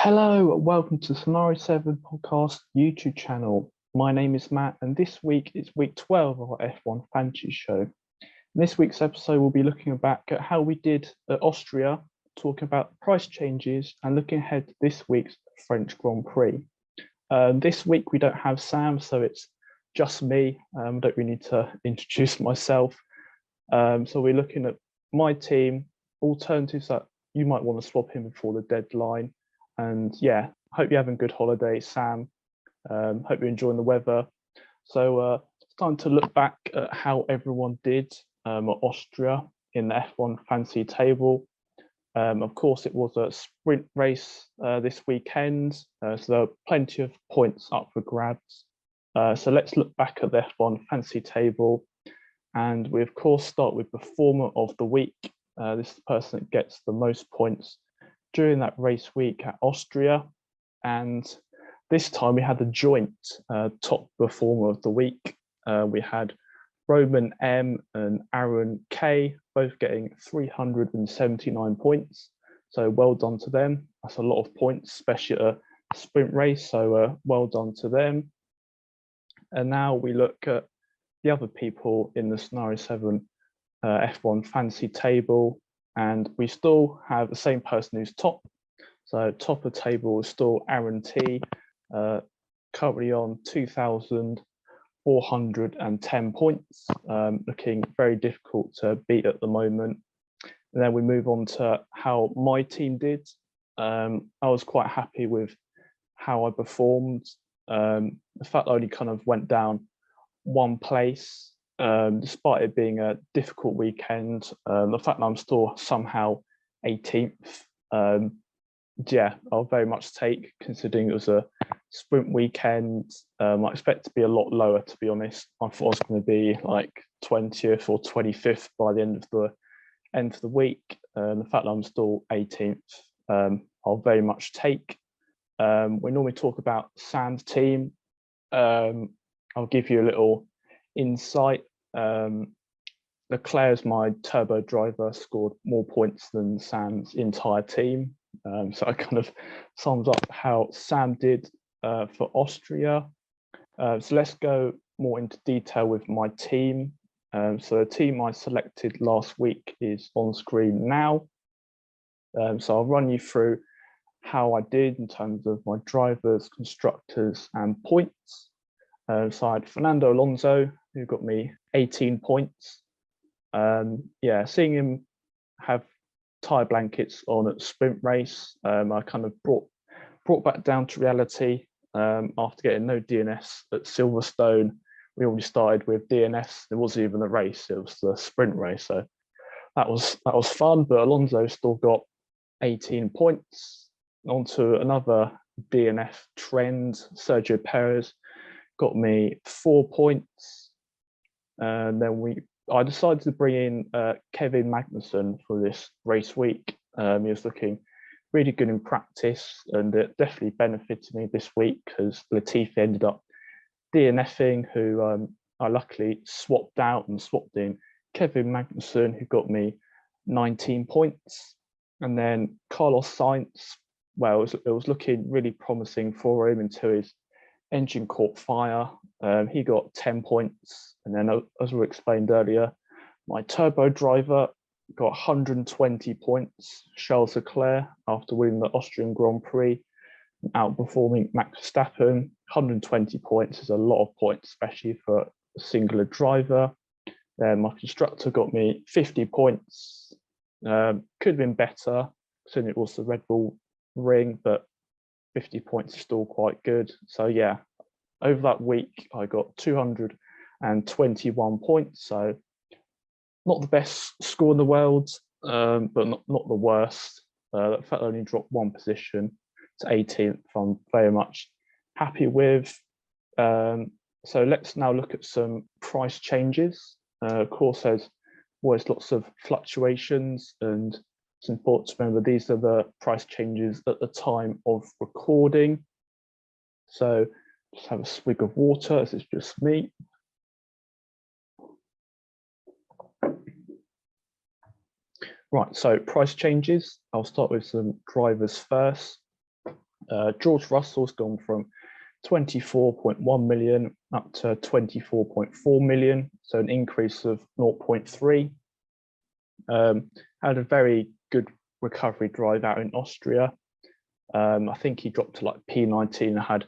Hello, welcome to Scenario 7 podcast YouTube channel. My name is Matt, and this week is week 12 of our F1 Fantasy Show. In this week's episode, we'll be looking back at how we did at Austria, talking about price changes, and looking ahead to this week's French Grand Prix. This week, we don't have Sam, so it's just me. I don't really need to introduce myself. So we're looking at my team, alternatives that you might want to swap in before the deadline. And yeah, hope you're having a good holiday, Sam. Hope you're enjoying the weather. So it's time to look back at how everyone did at Austria in the F1 fantasy table. Of course, it was a sprint race this weekend, so there are plenty of points up for grabs. So let's look back at the F1 fantasy table. And we, of course, start with performer of the week. This is the person that gets the most points during that race week at Austria. And this time we had a joint top performer of the week. We had Roman M and Aaron K both getting 379 points. So well done to them. That's a lot of points, especially at a sprint race. So well done to them. And now we look at the other people in the Scenario 7 F1 fantasy table. And we still have the same person who's top. So top of the table is still Aaron T, currently on 2,410 points, looking very difficult to beat at the moment. And then we move on to how my team did. I was quite happy with how I performed. The fact I only kind of went down one place, despite it being a difficult weekend, the fact that I'm still somehow 18th, yeah, I'll very much take, considering it was a sprint weekend. I expect to be a lot lower, to be honest. I thought I was going to be like 20th or 25th by the end of the week. The fact that I'm still 18th, I'll very much take. We normally talk about Sam's team. I'll give you a little insight. Leclerc's my turbo driver scored more points than Sam's entire team. So I kind of sums up how Sam did for Austria. So let's go more into detail with my team. So the team I selected last week is on screen now. So I'll run you through how I did in terms of my drivers, constructors, and points. So I had Fernando Alonso, who got me 18 points. Yeah, seeing him have tyre blankets on at sprint race, I kind of brought back down to reality after getting no DNS at Silverstone. We already started with DNS. It wasn't even a race; it was the sprint race. So that was fun. But Alonso still got 18 points. Onto another DNF trend. Sergio Perez got me 4 points. And then I decided to bring in Kevin Magnussen for this race week. He was looking really good in practice, and it definitely benefited me this week because Latifi ended up DNFing, who I luckily swapped out and swapped in Kevin Magnussen, who got me 19 points. And then Carlos Sainz, well, it was looking really promising for him until his engine caught fire. He got 10 points. And then, as we explained earlier, my turbo driver got 120 points. Charles Leclerc, after winning the Austrian Grand Prix, outperforming Max Verstappen. 120 points is a lot of points, especially for a singular driver. Then my constructor got me 50 points. Could have been better, considering it was the Red Bull Ring, but 50 points is still quite good. So yeah, over that week, I got 221 points. So not the best score in the world, but not the worst. The fact I only dropped one position to 18th, I'm very much happy with. So let's now look at some price changes. Of course, there's always lots of fluctuations, and it's important to remember these are the price changes at the time of recording. So just have a swig of water, as it's just me. Right, so price changes. I'll start with some drivers first. George Russell's gone from 24.1 million up to 24.4 million, so an increase of 0.3. Had a very good recovery drive out in Austria. I think he dropped to like P19 and had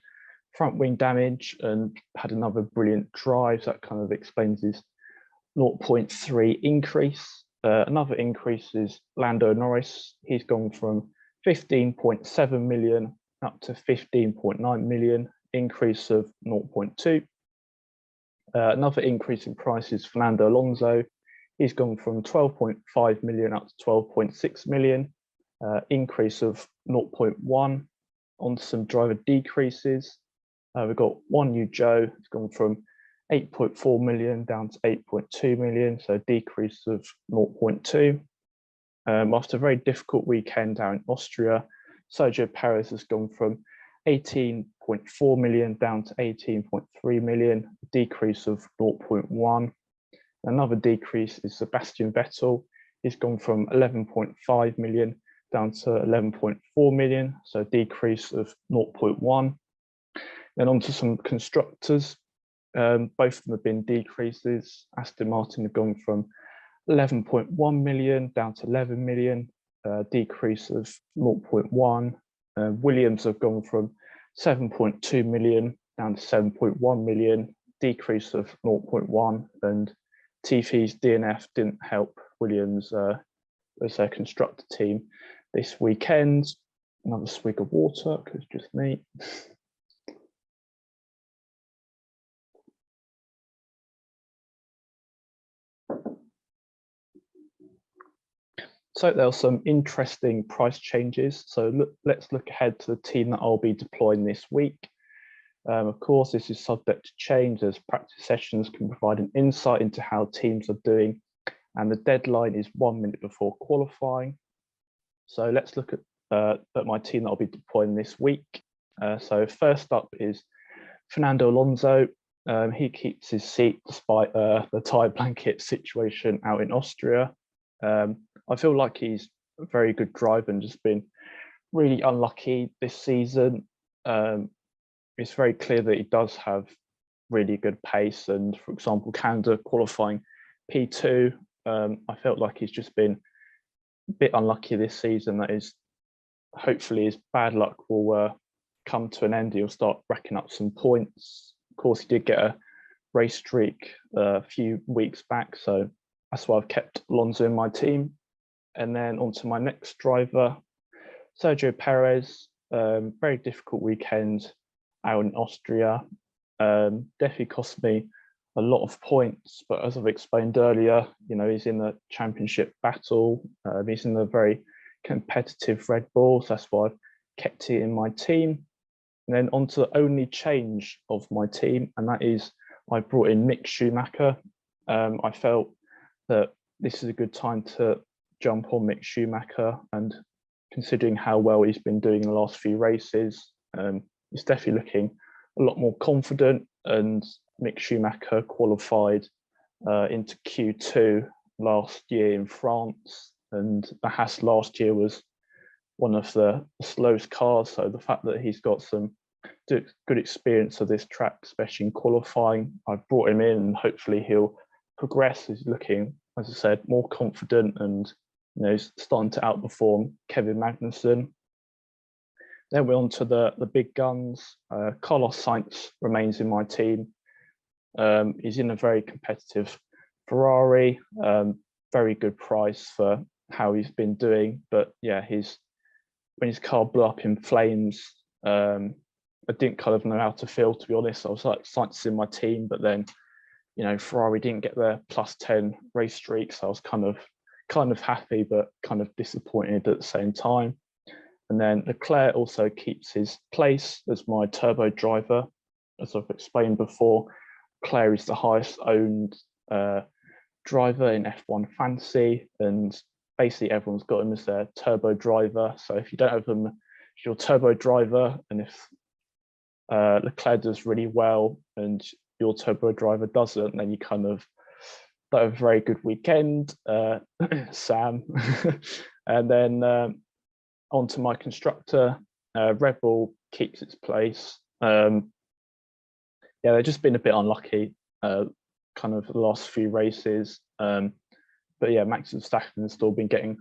front wing damage and had another brilliant drive. So that kind of explains his 0.3 increase. Another increase is Lando Norris. He's gone from 15.7 million up to 15.9 million, increase of 0.2. Another increase in price is Fernando Alonso. He's gone from 12.5 million up to 12.6 million, increase of 0.1. On to some driver decreases. We've got One Yu Zhou. It's gone from 8.4 million down to 8.2 million, so a decrease of 0.2. After a very difficult weekend out in Austria, Sergio Perez has gone from 18.4 million down to 18.3 million, a decrease of 0.1. Another decrease is Sebastian Vettel. He's gone from 11.5 million down to 11.4 million, so a decrease of 0.1. Then on to some constructors. Both of them have been decreases. Aston Martin have gone from 11.1 million down to 11 million, decrease of 0.1. Williams have gone from 7.2 million down to 7.1 million, decrease of 0.1. And TV's DNF didn't help Williams as their constructor team this weekend. Another swig of water, because just me. So there are some interesting price changes. So let's look ahead to the team that I'll be deploying this week. Of course, this is subject to change as practice sessions can provide an insight into how teams are doing, and the deadline is 1 minute before qualifying. So let's look at my team that I'll be deploying this week. So first up is Fernando Alonso. He keeps his seat despite the tyre blanket situation out in Austria. I feel like he's a very good driver and just been really unlucky this season. It's very clear that he does have really good pace, and for example, Canada qualifying P2, I felt like he's just been a bit unlucky this season. That is, hopefully his bad luck will come to an end. He'll start racking up some points. Of course, he did get a race streak a few weeks back, so that's why I've kept Alonso in my team. And then on to my next driver, Sergio Perez. Very difficult weekend out in Austria. Definitely cost me a lot of points, but as I've explained earlier, you know, he's in the championship battle. He's in a very competitive Red Bull, so that's why I've kept it in my team. And then on to the only change of my team, and that is I brought in Mick Schumacher. I felt that this is a good time to jump on Mick Schumacher, and considering how well he's been doing in the last few races, he's definitely looking a lot more confident. And Mick Schumacher qualified into Q2 last year in France, and the Haas last year was one of the slowest cars, so the fact that he's got some good experience of this track, especially in qualifying, I've brought him in and hopefully he'll progress. He's looking, as I said, more confident, and you know, he's starting to outperform Kevin Magnussen. Then we're on to the big guns. Carlos Sainz remains in my team. He's in a very competitive Ferrari, very good price for how he's been doing. But yeah, when his car blew up in flames, I didn't kind of know how to feel, to be honest. I was like, Sainz in my team, but then, you know, Ferrari didn't get their +10 race streak, so I was kind of happy, but kind of disappointed at the same time. And then Leclerc also keeps his place as my turbo driver. As I've explained before, Leclerc is the highest owned driver in F1 Fantasy, and basically everyone's got him as their turbo driver. So if you don't have him as your turbo driver, and if Leclerc does really well and your turbo driver doesn't, then you kind of don't have a very good weekend, Sam. And then on to my constructor. Red Bull keeps its place. Yeah, they've just been a bit unlucky, kind of the last few races. But yeah, Max Verstappen has still been getting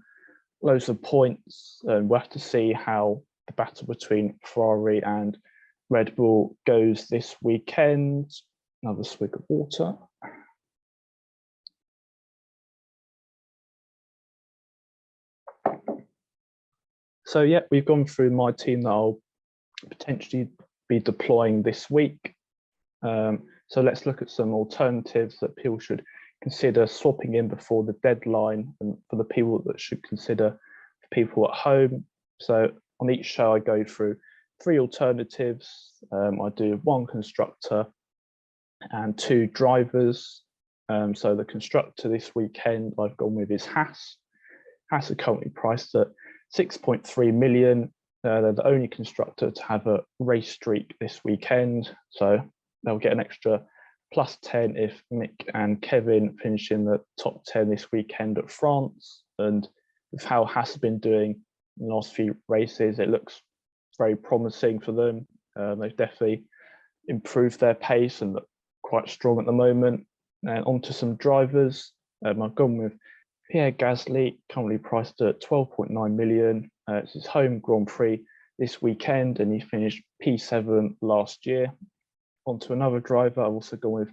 loads of points. We'll have to see how the battle between Ferrari and Red Bull goes this weekend. Another swig of water. So yeah, we've gone through my team that I'll potentially be deploying this week. So let's look at some alternatives that people should consider swapping in before the deadline, and for the people that should consider for people at home. So on each show, I go through 3 alternatives. I do 1 constructor and 2 drivers. So the constructor this weekend I've gone with is Haas. Haas are currently priced at 6.3 million. They're the only constructor to have a race streak this weekend, so they'll get an extra +10 if Mick and Kevin finish in the top 10 this weekend at France. And with how Haas have been doing in the last few races, it looks very promising for them. They've definitely improved their pace and look quite strong at the moment. And onto some drivers. I've gone with Pierre Gasly, currently priced at 12.9 million. It's his home Grand Prix this weekend, and he finished P7 last year. Onto another driver, I've also gone with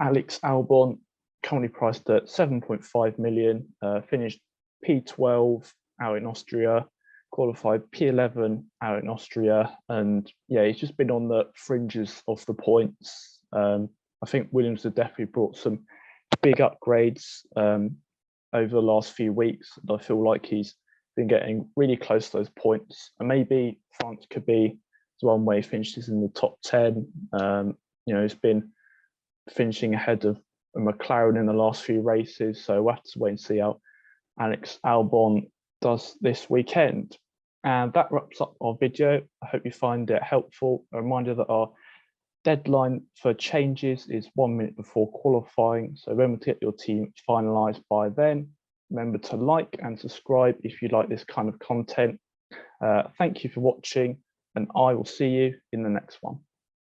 Alex Albon, currently priced at 7.5 million, finished P12 out in Austria, qualified P11 out in Austria, and yeah, he's just been on the fringes of the points. I think Williams have definitely brought some big upgrades over the last few weeks, and I feel like he's been getting really close to those points, and maybe France could be the one where he finishes in the top 10. You know, he's been finishing ahead of McLaren in the last few races, so we'll have to wait and see how Alex Albon does this weekend. And that wraps up our video. I hope you find it helpful. A reminder that our deadline for changes is 1 minute before qualifying, so remember to get your team finalised by then. Remember to like and subscribe if you like this kind of content. Thank you for watching, and I will see you in the next one.